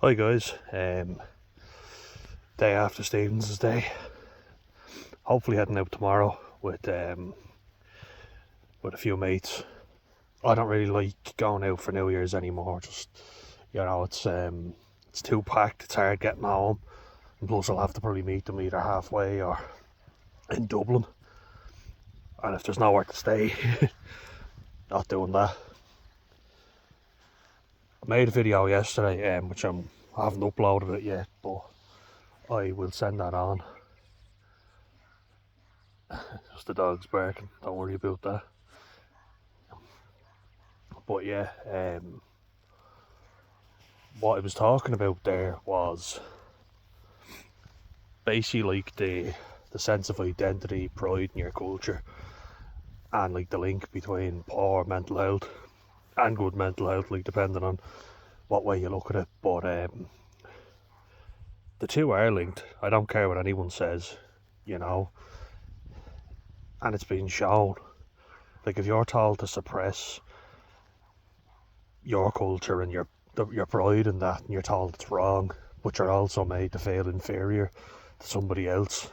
Hi guys, day after Stevens's Day. Hopefully heading out tomorrow with a few mates. I don't really like going out for New Year's anymore. Just it's too packed. It's hard getting home, and plus I'll have to probably meet them either halfway or in Dublin. And if there's nowhere to stay, not doing that. I made a video yesterday, which I haven't uploaded it yet, but I will send that on. Just the dog's barking, don't worry about that. But yeah, what I was talking about there was basically like the sense of identity, pride in your culture, and like the link between poor mental health and good mental health, like depending on what way you look at it. But the two are linked. I don't care what anyone says, and it's been shown. Like if you're told to suppress your culture and your pride in that, and you're told it's wrong, but you're also made to feel inferior to somebody else,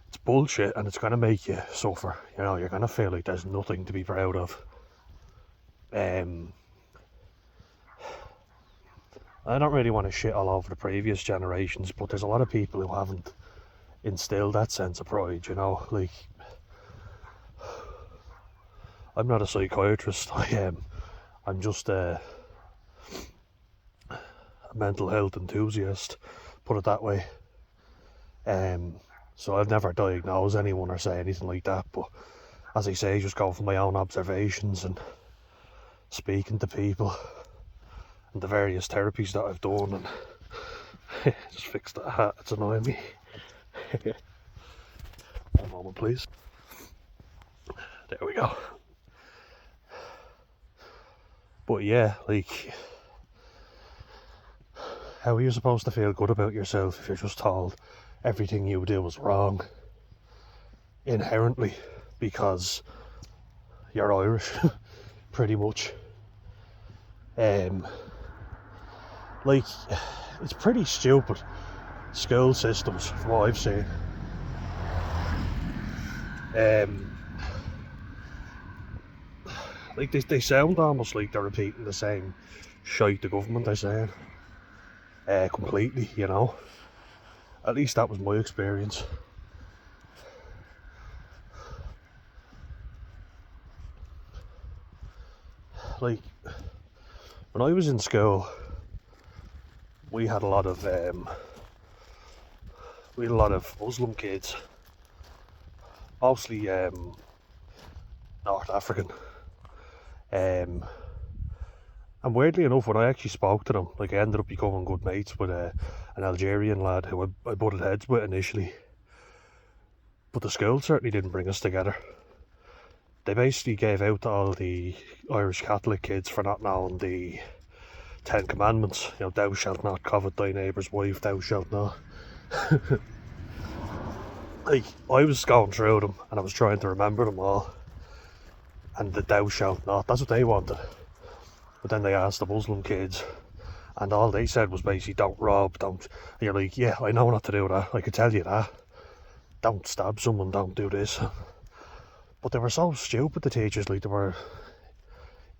it's bullshit, and it's gonna make you suffer. You're gonna feel like there's nothing to be proud of. I don't really want to shit all over the previous generations, but there's a lot of people who haven't instilled that sense of pride. Like, I'm not a psychiatrist. I'm just a mental health enthusiast, put it that way. So I've never diagnosed anyone or say anything like that, but as I say, just go from my own observations and speaking to people and the various therapies that I've done, and just fix that hat, it's annoying me. One moment please. There we go. But yeah, like, how are you supposed to feel good about yourself if you're just told everything you do is wrong inherently because you're Irish? Pretty much. Like, it's pretty stupid school systems from what I've seen. Like they sound almost like they're repeating the same shite the government are saying. Completely, At least that was my experience. Like, when I was in school, we had a lot of Muslim kids, mostly North African. And weirdly enough, when I actually spoke to them, like, I ended up becoming good mates with an Algerian lad who I butted heads with initially. But the school certainly didn't bring us together. They basically gave out to all the Irish Catholic kids for not knowing the 10 Commandments. Thou shalt not covet thy neighbour's wife, thou shalt not. Like, I was going through them and I was trying to remember them all. And the thou shalt not, that's what they wanted. But then they asked the Muslim kids, and all they said was basically, don't rob, don't. And you're like, yeah, I know not to do that, I can tell you that. Don't stab someone, don't do this. But they were so stupid, the teachers, like, they were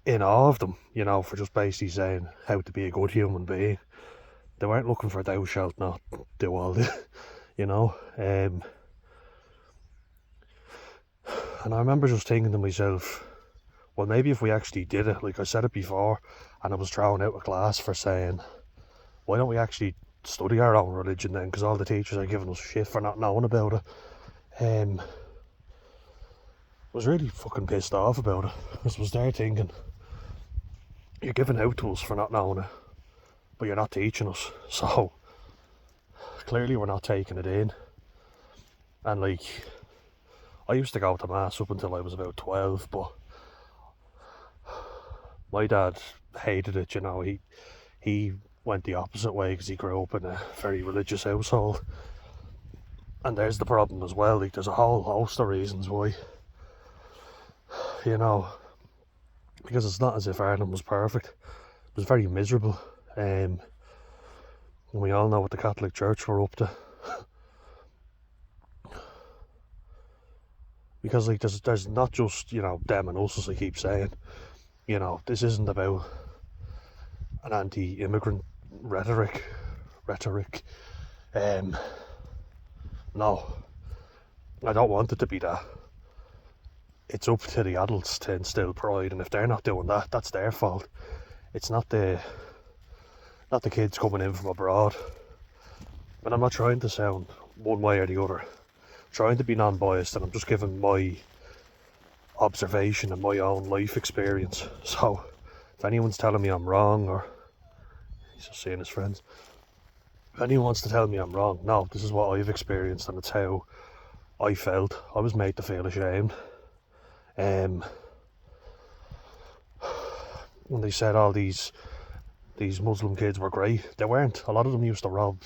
in awe of them, for just basically saying how to be a good human being. They weren't looking for thou shalt not do all this, And I remember just thinking to myself, well, maybe if we actually did it, like I said it before, and I was thrown out of class for saying, why don't we actually study our own religion then, because all the teachers are giving us shit for not knowing about it. I was really fucking pissed off about it, because I was there thinking, you're giving out to us for not knowing it, but you're not teaching us, so clearly we're not taking it in. And like, I used to go to mass up until I was about 12, but my dad hated it. He went the opposite way because he grew up in a very religious household, and there's the problem as well. Like, there's a whole host of reasons why, because it's not as if Ireland was perfect. It was very miserable. And we all know what the Catholic Church were up to. Because like there's not just, them and us, as I keep saying. This isn't about an anti-immigrant rhetoric. No, I don't want it to be that. It's up to the adults to instill pride, and if they're not doing that, that's their fault. It's not the kids coming in from abroad. And I'm not trying to sound one way or the other. I'm trying to be non-biased, and I'm just giving my observation and my own life experience. So if anyone's telling me I'm wrong, or he's just seeing his friends, if anyone wants to tell me I'm wrong, no, this is what I've experienced, and it's how I felt. I was made to feel ashamed. When they said all these Muslim kids were great, they weren't. A lot of them used to rob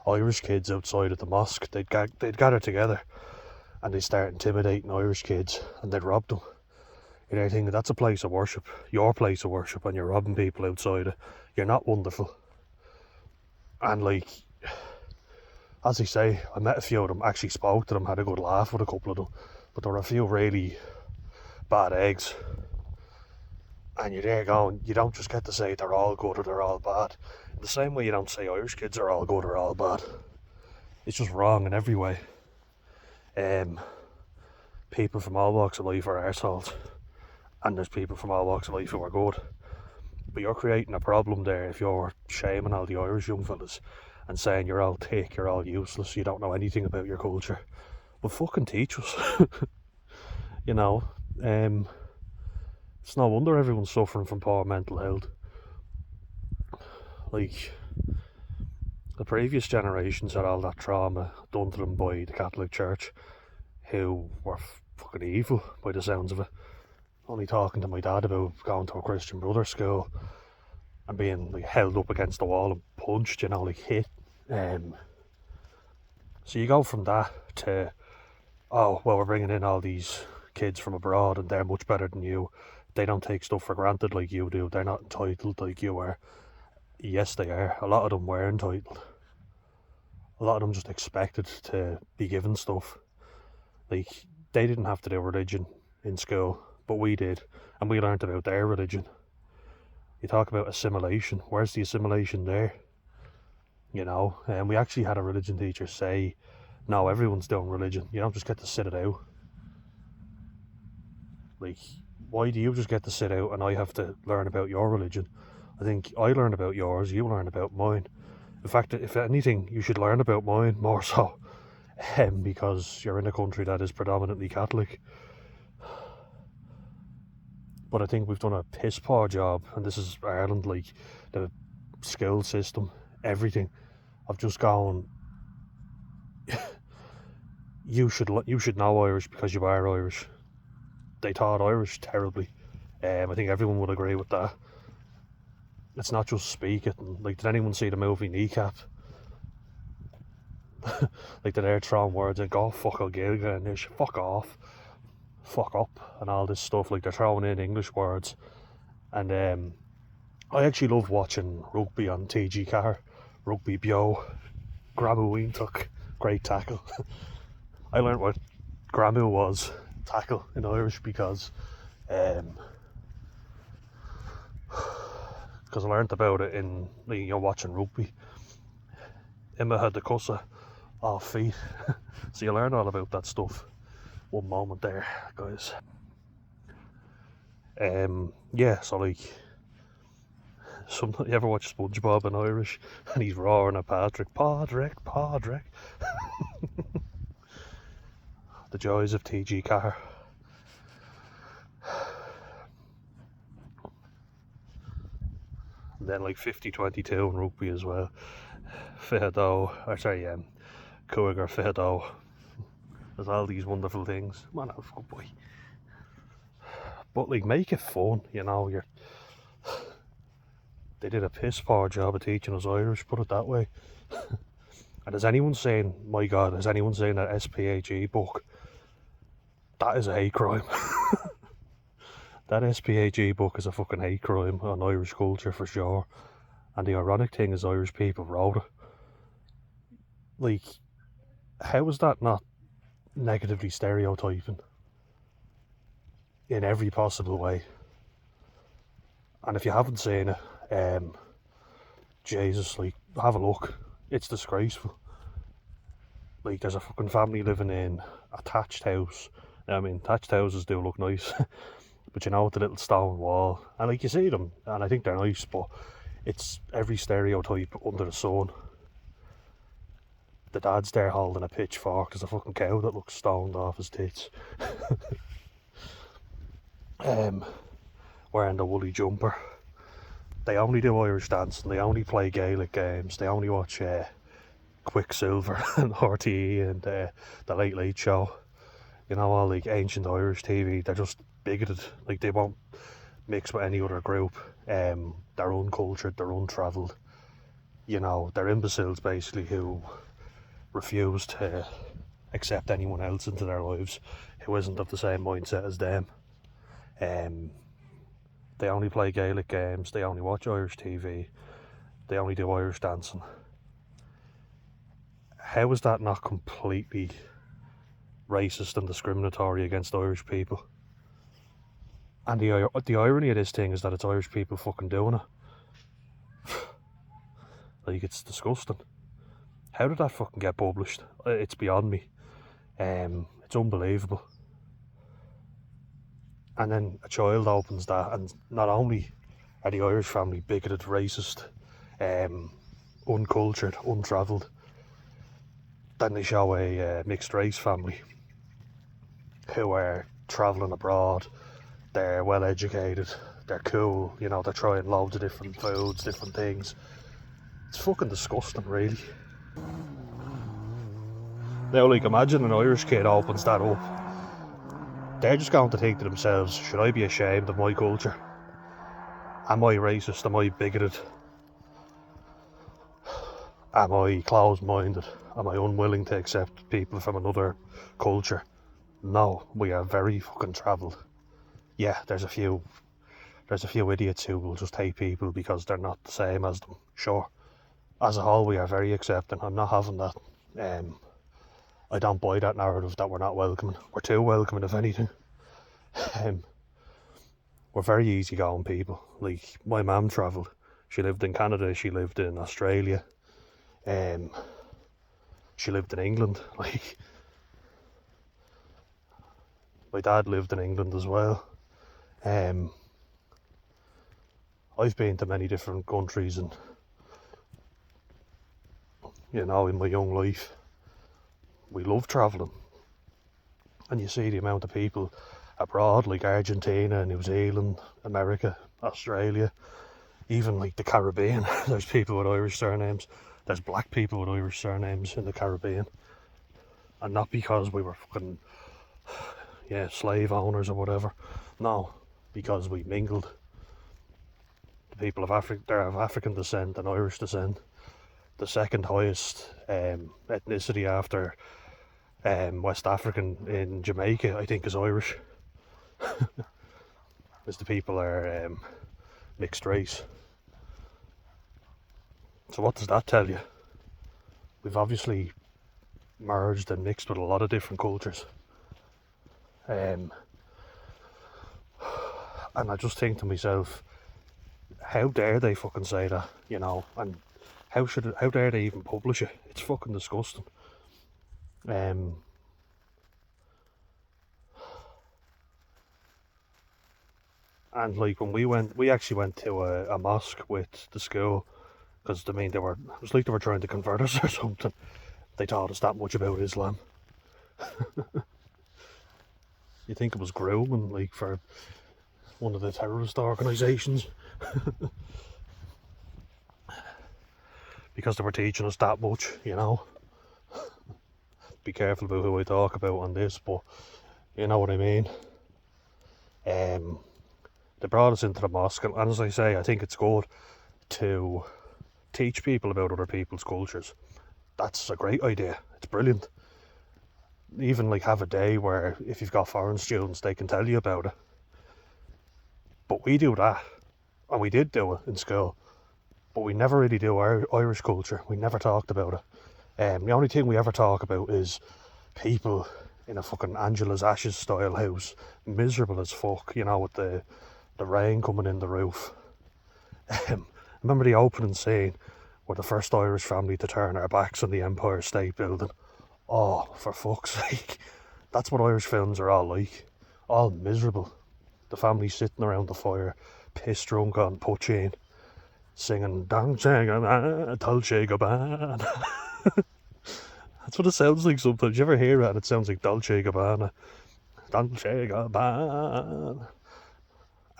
Irish kids outside of the mosque. They'd gather together and they'd start intimidating Irish kids, and they'd rob them. You're thinking, that's a place of worship, your place of worship, and you're robbing people outside it. You're not wonderful. And like, as I say, I met a few of them, actually spoke to them, had a good laugh with a couple of them, but there were a few really bad eggs. And you're there going, you don't just get to say they're all good or they're all bad. In the same way you don't say Irish kids are all good or all bad. It's just wrong in every way. People from all walks of life are arseholes, and there's people from all walks of life who are good. But you're creating a problem there if you're shaming all the Irish young fellas and saying you're all thick, you're all useless, you don't know anything about your culture. Well, fucking teach us. It's no wonder everyone's suffering from poor mental health. Like, the previous generations had all that trauma done to them by the Catholic Church, who were fucking evil by the sounds of it. Only talking to my dad about going to a Christian Brothers school and being like held up against the wall and punched, like hit. So you go from that to, oh, well, we're bringing in all these kids from abroad and they're much better than you. They don't take stuff for granted like you do. They're not entitled like you are. Yes, they are. A lot of them were entitled. A lot of them just expected to be given stuff. Like, they didn't have to do religion in school, but we did. And we learnt about their religion. You talk about assimilation. Where's the assimilation there? And we actually had a religion teacher say, no, everyone's doing religion. You don't just get to sit it out. Like, why do you just get to sit out and I have to learn about your religion? I think I learn about yours, you learn about mine. In fact, if anything, you should learn about mine more so, because you're in a country that is predominantly Catholic. But I think we've done a piss poor job, and this is Ireland, like the school system, everything, of just going, you should know Irish because you are Irish. They taught Irish terribly. I think everyone would agree with that. It's not just speak it. And, like, did anyone see the movie Kneecap? Like, they're throwing words and go, fuck I'll Gilga and this, fuck off, fuck up, and all this stuff. Like, they're throwing in English words. And I actually love watching rugby on TG Car. Rugby Bio, Gramu Weentuck, great tackle. I learned what Gramu was, tackle, in Irish, because I learnt about it in watching rugby. Emma had the cussa off feet. So you learn all about that stuff. One moment there, guys. So like, you ever watch SpongeBob in Irish and he's roaring at Patrick, Padraig. The joys of TG Car. And then like 50-22 in rugby as well. Cougar Fido. There's all these wonderful things. Man, oh, good boy. But like, make it fun, they did a piss poor job of teaching us Irish, put it that way. And is anyone saying, my God, is anyone saying that SPHE book, that is a hate crime? That SPHE book is a fucking hate crime on Irish culture for sure. And the ironic thing is Irish people wrote it. Like, how is that not negatively stereotyping in every possible way? And if you haven't seen it, Jesus, like, have a look. It's disgraceful. Like, there's a fucking family living in a thatched house. I mean, thatched houses do look nice, but you know, with the little stone wall, and like, you see them, and I think they're nice, but it's every stereotype under the sun. The dad's there holding a pitchfork. There's a fucking cow that looks stoned off his tits. Wearing the woolly jumper. They only do Irish dancing. They only play Gaelic games. They only watch Quicksilver and RTE and the Late Late Show. You know, all like ancient Irish TV. They're just bigoted. Like, they won't mix with any other group. They're uncultured. They're untravelled. You know, they're imbeciles basically who refuse to accept anyone else into their lives who isn't of the same mindset as them. They only play Gaelic games, they only watch Irish TV, they only do Irish dancing. How is that not completely racist and discriminatory against Irish people? And the irony of this thing is that it's Irish people fucking doing it. Like, it's disgusting. How did that fucking get published? It's beyond me. It's unbelievable. And then a child opens that, and not only are the Irish family bigoted, racist, uncultured, untravelled, then they show a mixed race family who are travelling abroad. They're well educated, they're cool, you know, they're trying loads of different foods, different things. It's fucking disgusting, really. Now, like, imagine an Irish kid opens that up. They're just going to think to themselves, should I be ashamed of my culture? Am I racist? Am I bigoted? Am I closed-minded? Am I unwilling to accept people from another culture? No, we are very fucking travelled. Yeah, there's a few idiots who will just hate people because they're not the same as them. Sure. As a whole, we are very accepting. I'm not having that. I don't buy that narrative that we're not welcoming. We're too welcoming, if anything. We're very easygoing people. Like, my mum travelled. She lived in Canada, she lived in Australia. She lived in England. Like, my dad lived in England as well. I've been to many different countries, and, you know, in my young life, we love travelling. And you see the amount of people abroad, like Argentina, New Zealand, America, Australia, even like the Caribbean. There's people with Irish surnames. There's black people with Irish surnames in the Caribbean. And not because we were fucking, slave owners or whatever. No, because we mingled. The people of Africa, they're of African descent and Irish descent. The second highest ethnicity after West African in Jamaica, I think, is Irish. Because the people are mixed race. So what does that tell you? We've obviously merged and mixed with a lot of different cultures. And I just think to myself, how dare they fucking say that, you know, and how dare they even publish it? It's fucking disgusting. And like, when we actually went to a mosque with the school, because I mean, it was like they were trying to convert us or something. They taught us that much about Islam. You think it was grooming, like, for one of the terrorist organisations? Because they were teaching us that much, you know. Be careful about who I talk about on this, but you know what I mean. They brought us into the mosque, and as I say, I think it's good to teach people about other people's cultures. That's a great idea. It's brilliant. Even like have a day where if you've got foreign students, they can tell you about it. But we do that, and we did do it in school. but we never really do Irish culture. We never talked about it. The only thing we ever talk about is people in a fucking Angela's Ashes style house, miserable as fuck, you know, with the rain coming in the roof. Remember the opening scene where the first Irish family to turn our backs on the Empire State Building? Oh, for fuck's sake. That's what Irish films are all like. All miserable. The family sitting around the fire, pissed drunk on poutine, singing Dolce Gabbana, Dolce Gabbana. That's what it sounds like sometimes. You ever hear that and it sounds like Dolce Gabbana? Dolce Gabbana.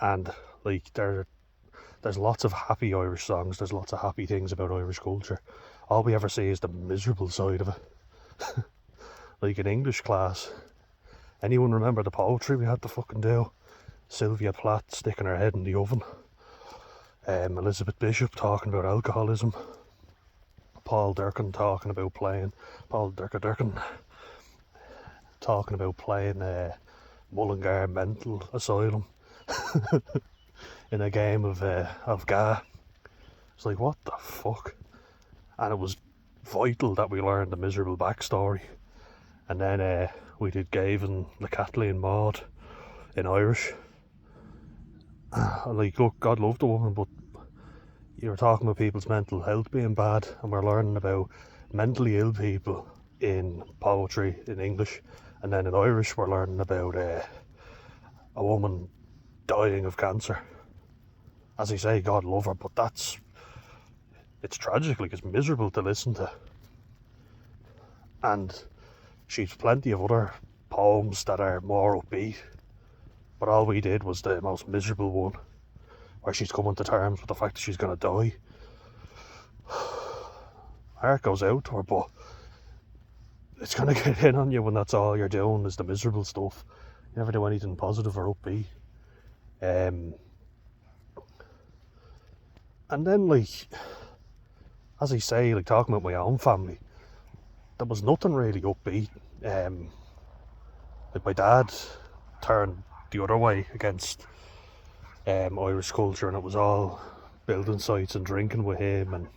And like there's lots of happy Irish songs, there's lots of happy things about Irish culture. All we ever see is the miserable side of it. Like in English class, anyone remember the poetry we had to fucking do? Sylvia Plath sticking her head in the oven. Elizabeth Bishop talking about alcoholism. Paul Durkin talking about playing Mullingar Mental Asylum in a game of Ga. It's like, what the fuck? And it was vital that we learned the miserable backstory. And then we did Gavin the Kathleen Maud in Irish. Like, look, God loved the woman, but you were talking about people's mental health being bad, and we're learning about mentally ill people in poetry in English, and then in Irish we're learning about a woman dying of cancer. As I say, God love her, but it's tragic, like, it's miserable to listen to. And she's plenty of other poems that are more upbeat, but all we did was the most miserable one, where she's coming to terms with the fact that she's going to die. My heart goes out to her, but it's going to get in on you when that's all you're doing is the miserable stuff. You never do anything positive or upbeat. And then, like, as I say, like, talking about my own family, there was nothing really upbeat. Like, my dad turned the other way against Irish culture, and it was all building sites and drinking with him. And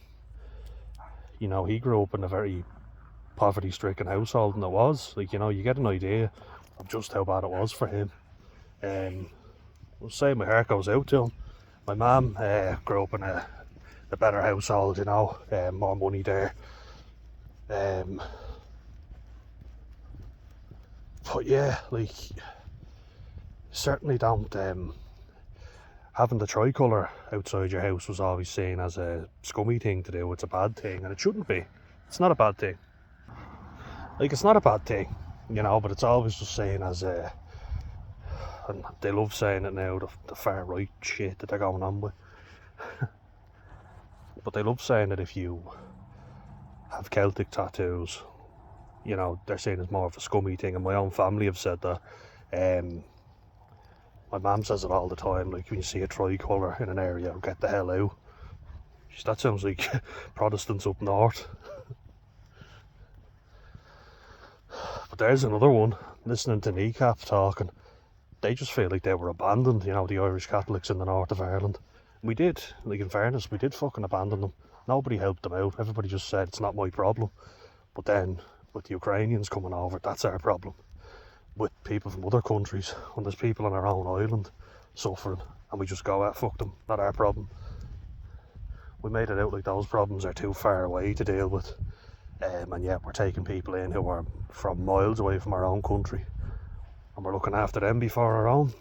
you know, he grew up in a very poverty-stricken household, and it was like, you know, you get an idea of just how bad it was for him. I'll say my heart goes out to him. My mum grew up in a better household, you know, more money there. But yeah, like, certainly don't. Having the tricolour outside your house was always seen as a scummy thing to do. It's a bad thing, and it shouldn't be. It's not a bad thing. Like, it's not a bad thing, you know, but it's always just seen as a... And they love saying it now, the far right shit that they're going on with. But they love saying that if you have Celtic tattoos, you know, they're seen as more of a scummy thing, and my own family have said that. My mum says it all the time, like, when you see a tricolour in an area, get the hell out. That sounds like Protestants up north. But there's another one, listening to Kneecap talking. They just feel like they were abandoned, you know, the Irish Catholics in the north of Ireland. We did, like, in fairness, we did fucking abandon them. Nobody helped them out. Everybody just said it's not my problem. But then, with the Ukrainians coming over, that's our problem. With people from other countries, when there's people on our own island suffering, and we just go, fuck them, not our problem. We made it out like those problems are too far away to deal with. And yet we're taking people in who are from miles away from our own country, and we're looking after them before our own.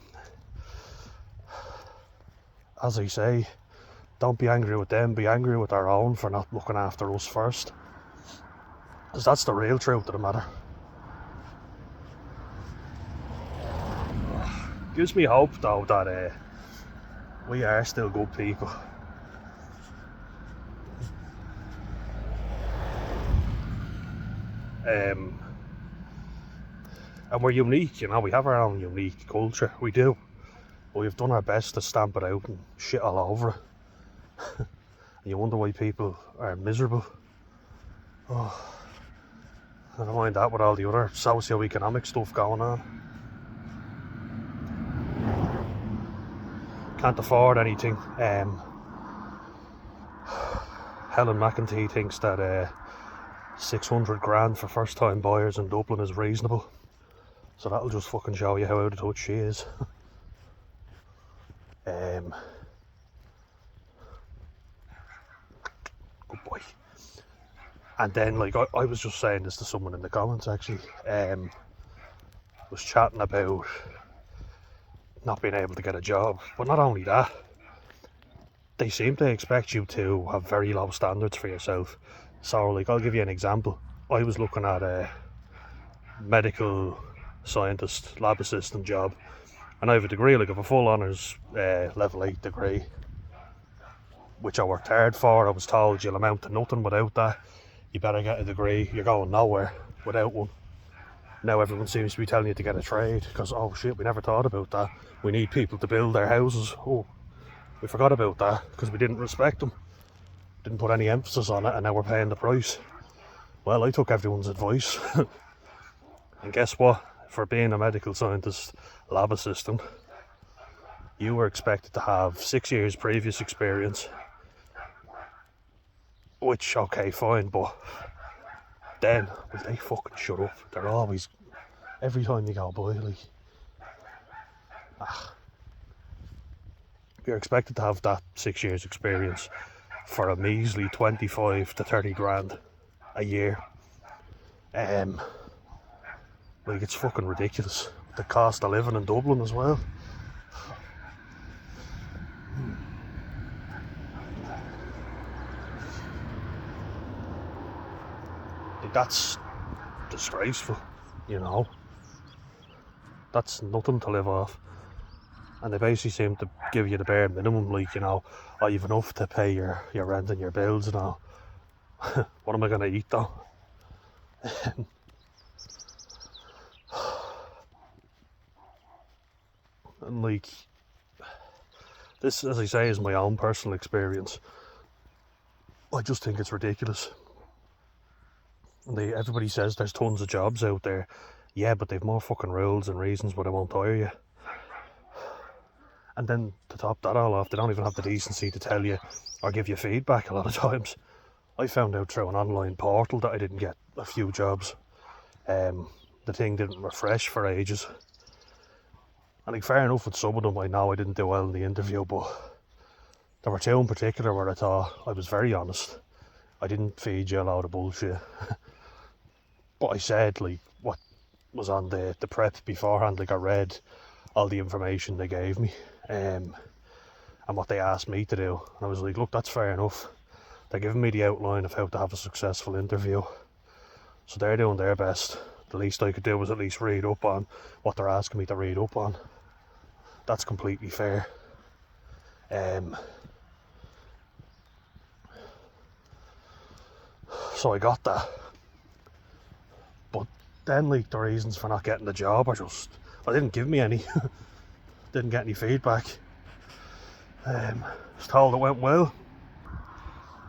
As I say, don't be angry with them, be angry with our own for not looking after us first. Because that's the real truth of the matter. Gives me hope, though, that we are still good people. And we're unique, you know, we have our own unique culture, we do. But we've done our best to stamp it out and shit all over it. And you wonder why people are miserable. Oh, I don't mind that with all the other socio-economic stuff going on. Can't afford anything. Helen McEntee thinks that 600 grand for first time buyers in Dublin is reasonable. So that'll just fucking show you how out of touch she is. Good boy. And then, like, I was just saying this to someone in the comments actually. Was chatting about not being able to get a job, but not only that, they seem to expect you to have very low standards for yourself. So, like, I'll give you an example. I was looking at a medical scientist, lab assistant job, and I have a degree, like, I have a full honours level 8 degree, which I worked hard for. I was told you'll amount to nothing without that. You better get a degree, you're going nowhere without one. Now everyone seems to be telling you to get a trade, because, oh shit, we never thought about that. We need people to build their houses. Oh, we forgot about that, because we didn't respect them. Didn't put any emphasis on it, and now we're paying the price. Well, I took everyone's advice. And guess what? For being a medical scientist, lab assistant, you were expected to have 6 years previous experience. Which, okay, fine, but then, will they fucking shut up? They're always, every time you go by, like, you're expected to have that 6 years experience for a measly 25 to 30 grand a year. Like, it's fucking ridiculous. The cost of living in Dublin as well. Like, that's disgraceful, you know. That's nothing to live off. And they basically seem to give you the bare minimum, like, you know, oh, you've enough to pay your rent and your bills and all. What am I going to eat though? And, like, this, as I say, is my own personal experience. I just think it's ridiculous. And everybody says there's tons of jobs out there. Yeah, but they've more fucking rules and reasons why they won't hire you. And then to top that all off, they don't even have the decency to tell you or give you feedback a lot of times. I found out through an online portal that I didn't get a few jobs. The thing didn't refresh for ages. And, like, fair enough with some of them, I know I didn't do well in the interview, but there were two in particular where I thought I was very honest. I didn't feed you a load of bullshit. But I said, like, what was on the prep beforehand. Like, I read all the information they gave me, and what they asked me to do. And I was like, look, that's fair enough. They're giving me the outline of how to have a successful interview. So they're doing their best. The least I could do was at least read up on what they're asking me to read up on. That's completely fair. So I got that. But then, like, the reasons for not getting the job are just, I didn't give me any. Didn't get any feedback. Was told it went well.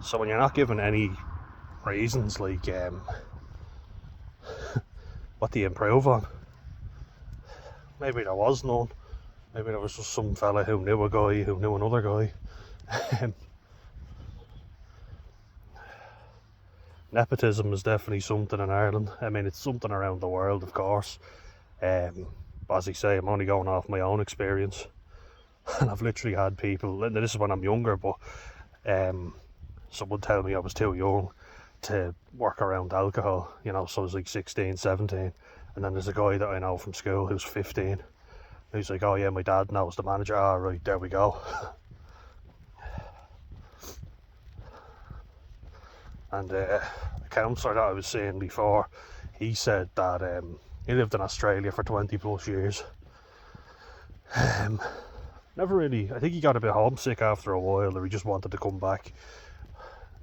So when you're not given any reasons, like, what do you improve on? Maybe there was none. Maybe there was just some fella who knew a guy who knew another guy. Nepotism is definitely something in Ireland. I mean, it's something around the world, of course. But as I say, I'm only going off my own experience. And I've literally had people, and this is when I'm younger, but someone tell me I was too young to work around alcohol, you know, so I was like 16, 17. And then there's a guy that I know from school who's 15. He's like, oh yeah, my dad knows the manager. Ah, right, there we go. And a counsellor that I was seeing before, he said that he lived in Australia for 20 plus years. Never really, I think he got a bit homesick after a while, or he just wanted to come back.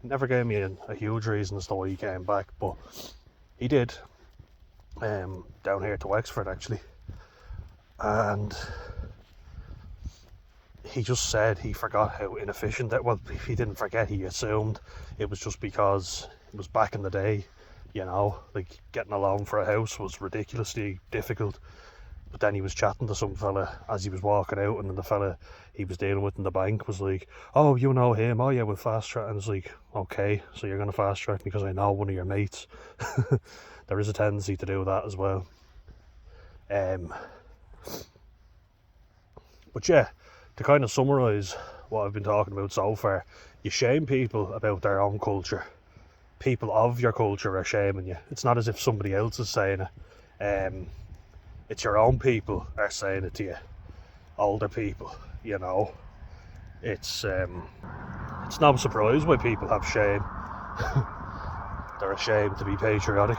Never gave me a huge reason as to why he came back, but he did. Down here to Wexford, actually. And he just said he forgot how inefficient that, well, he didn't forget, he assumed it was just because it was back in the day, you know, like, getting a loan for a house was ridiculously difficult. But then he was chatting to some fella as he was walking out, and then the fella he was dealing with in the bank was like, "Oh, you know him? Oh yeah, we'll fast track." And it's like, okay, so you're gonna fast track because I know one of your mates. There is a tendency to do that as well. But yeah, to kind of summarise what I've been talking about so far, you shame people about their own culture. People of your culture are shaming you. It's not as if somebody else is saying it. It's your own people are saying it to you. Older people, you know. It's no surprise why people have shame. They're ashamed to be patriotic.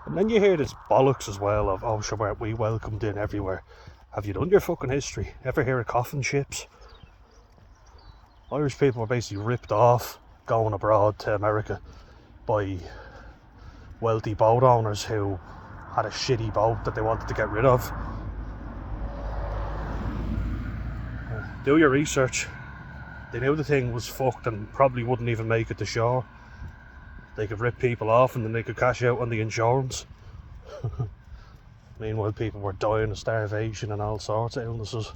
And then you hear this bollocks as well of, oh, sure, weren't we welcomed in everywhere? Have you done your fucking history? Ever hear of coffin ships? Irish people were basically ripped off going abroad to America by wealthy boat owners who had a shitty boat that they wanted to get rid of. Do your research. They knew the thing was fucked and probably wouldn't even make it to shore. They could rip people off and then they could cash out on the insurance. Meanwhile, people were dying of starvation and all sorts of illnesses.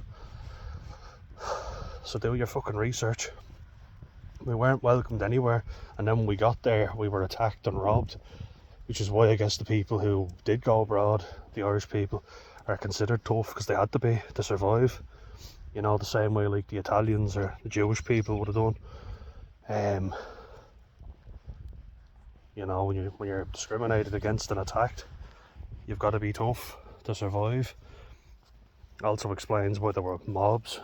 So do your fucking research. We weren't welcomed anywhere, and then when we got there, we were attacked and robbed. Which is why I guess the people who did go abroad, the Irish people, are considered tough because they had to be to survive. You know, the same way like the Italians or the Jewish people would have done. You know, when you're discriminated against and attacked, you've got to be tough to survive. Also explains why there were mobs,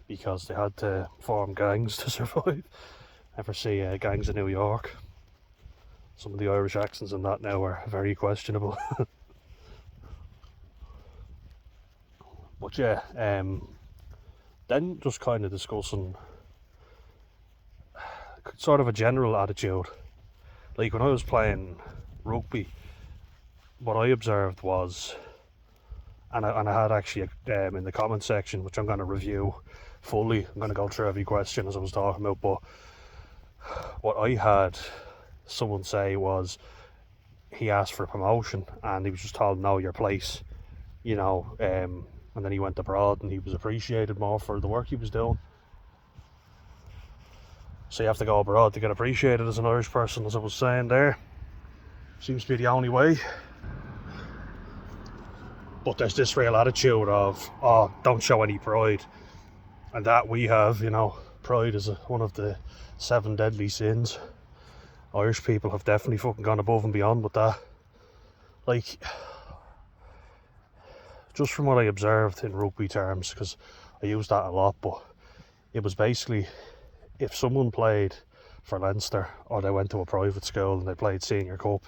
because they had to form gangs to survive. Ever see Gangs of New York? Some of the Irish accents in that now are very questionable. But yeah, then just kind of discussing sort of a general attitude. Like when I was playing rugby, what I observed was, and I had actually in the comment section, which I'm going to review fully, I'm going to go through every question as I was talking about, but what I had someone say was he asked for a promotion and he was just told, know your place, you know, and then he went abroad and he was appreciated more for the work he was doing. So you have to go abroad to get appreciated as an Irish person, as I was saying there. Seems to be the only way. But there's this real attitude of, oh, don't show any pride. And that we have, you know, pride is one of the 7 deadly sins. Irish people have definitely fucking gone above and beyond with that. Like, just from what I observed in rugby terms, because I use that a lot, but it was basically, if someone played for Leinster or they went to a private school and they played senior cup,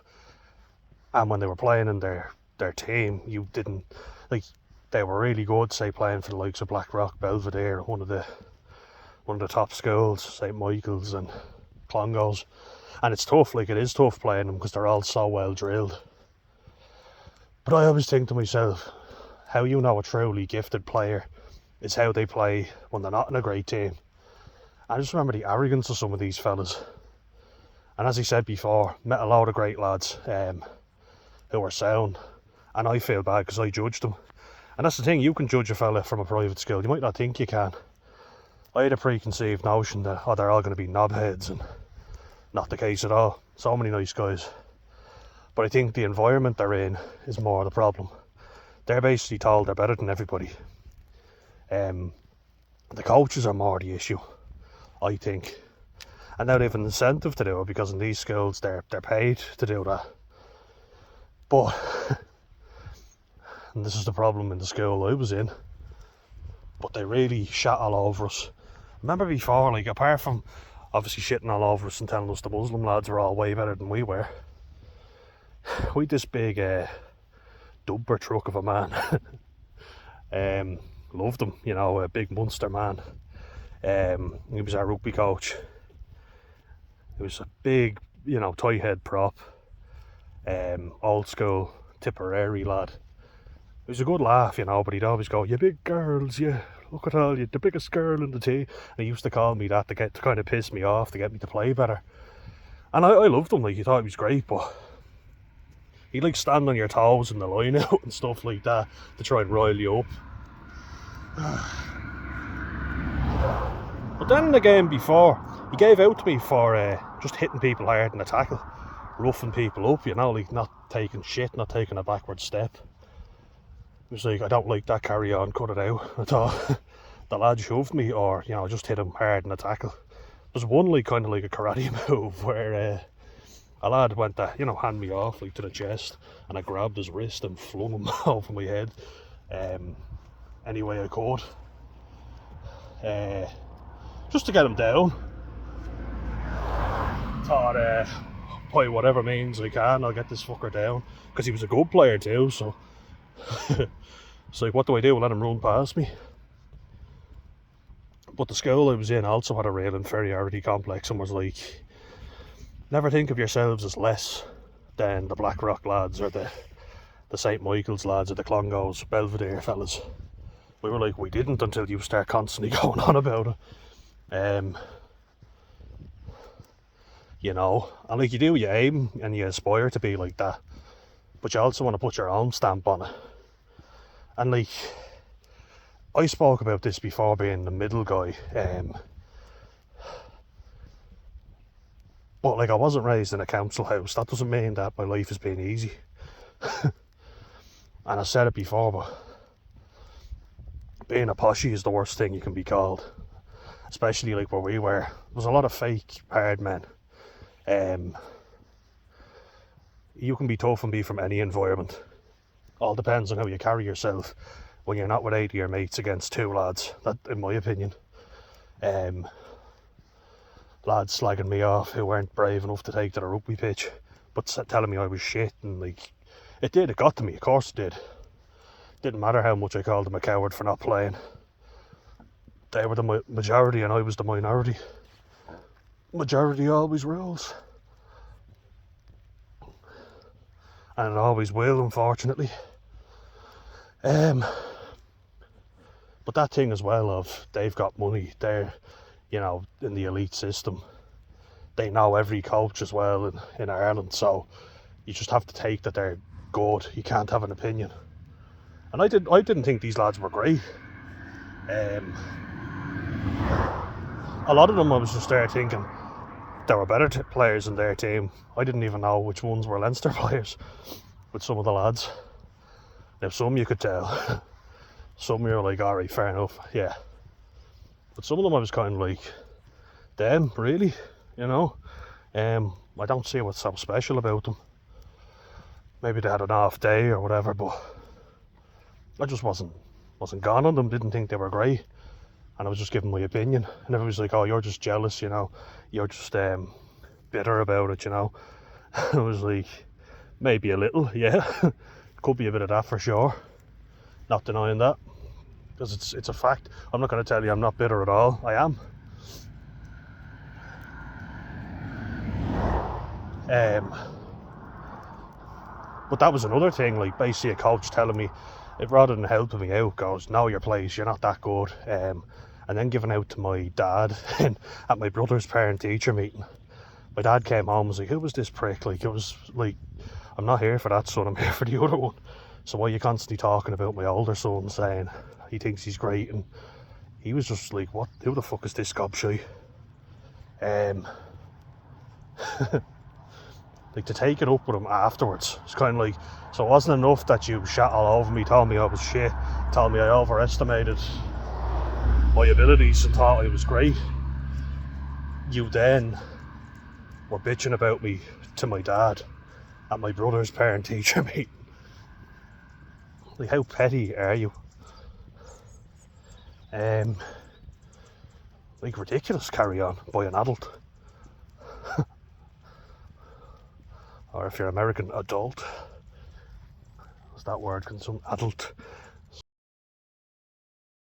and when they were playing in their team, you didn't, like, they were really good, say playing for the likes of Blackrock, Belvedere, one of the top schools, St Michael's and Clongowes, and it's tough, like it is tough playing them because they're all so well drilled. But I always think to myself, how you know a truly gifted player is how they play when they're not in a great team. I just remember the arrogance of some of these fellas. And as I said before, met a lot of great lads who were sound. And I feel bad because I judged them. And that's the thing, you can judge a fella from a private school. You might not think you can. I had a preconceived notion that, oh, they're all going to be knobheads, and not the case at all. So many nice guys. But I think the environment they're in is more the problem. They're basically told they're better than everybody. The coaches are more the issue, I think. And now they have an incentive to do it because in these schools they're paid to do that. But, and this is the problem in the school I was in, but they really shat all over us. Remember before, like, apart from obviously shitting all over us and telling us the Muslim lads were all way better than we were, we had this big dumper truck of a man. Loved him, you know, a big Munster man. He was our rugby coach. He was a big, you know, tight head prop, old school Tipperary lad. It was a good laugh, you know, but he'd always go, "You big girls, you look at all you, the biggest girl in the team." And he used to call me that to kind of piss me off, to get me to play better. And I loved him, like, he thought he was great, but He'd like stand on your toes in the line out and stuff like that to try and rile you up. But then in the game before, he gave out to me for just hitting people hard in the tackle, roughing people up, you know, like not taking shit, not taking a backward step. He was like, I don't like that, carry on, cut it out. I thought the lad shoved me, or, you know, just hit him hard in the tackle. There's one like kind of like a karate move where a lad went to, you know, hand me off like to the chest, and I grabbed his wrist and flung him over my head any way I could, just to get him down. Thought, by whatever means I can, I'll get this fucker down, because he was a good player too. So it's like, what do I do? Let him run past me. But the school I was in also had a real inferiority complex and was like, never think of yourselves as less than the Blackrock lads or the St. Michael's lads or the Clongowes, Belvedere fellas. We were like, we didn't, until you start constantly going on about it. You know, and like, you aim and you aspire to be like that, but you also want to put your own stamp on it. And like, I spoke about this before, being the middle guy, but like, I wasn't raised in a council house. That doesn't mean that my life has been easy. And I said it before, but being a poshie is the worst thing you can be called, especially like where we were. There's a lot of fake hard men. You can be tough and be from any environment. All depends on how you carry yourself when you're not with 80 of your mates against two lads. That, in my opinion, lads slagging me off who weren't brave enough to take to the rugby pitch, but telling me I was shit, and like, it got to me, of course it did. Didn't matter how much I called them a coward for not playing. They were the majority and I was the minority. Majority always rules. And it always will, unfortunately. But that thing as well of, they've got money, they're, you know, in the elite system. They know every coach as well in Ireland, so you just have to take that they're good. You can't have an opinion. And I didn't think these lads were great. A lot of them, I was just there thinking there were better players in their team. I didn't even know which ones were Leinster players with some of the lads. Now, some you could tell. Some you're like, alright, fair enough, yeah. But some of them I was kind of like, damn, really? You know? I don't see what's so special about them. Maybe they had an off day or whatever, but I just wasn't gone on them, didn't think they were great. And I was just giving my opinion. And everybody was like, oh, you're just jealous, you know? You're just bitter about it, you know? I was like, maybe a little, yeah. Could be a bit of that for sure. Not denying that, because it's a fact. I'm not going to tell you I'm not bitter at all. I am. But that was another thing, like basically a coach telling me, rather than helping me out, goes, know your place, you're not that good. And then giving out to my dad at my brother's parent-teacher meeting. My dad came home and was like, who was this prick? Like, it was like, I'm not here for that son, I'm here for the other one. So why are you constantly talking about my older son, saying he thinks he's great? And he was just like, what, who the fuck is this gobshite? Like, to take it up with him afterwards, it's kind of like, so it wasn't enough that you shat all over me, told me I was shit, told me I overestimated my abilities and thought I was great. You then were bitching about me to my dad at my brother's parent-teacher meeting. Like, how petty are you? Like, ridiculous, carry on by an adult. Or if you're American, adult. What's that word? Can some adult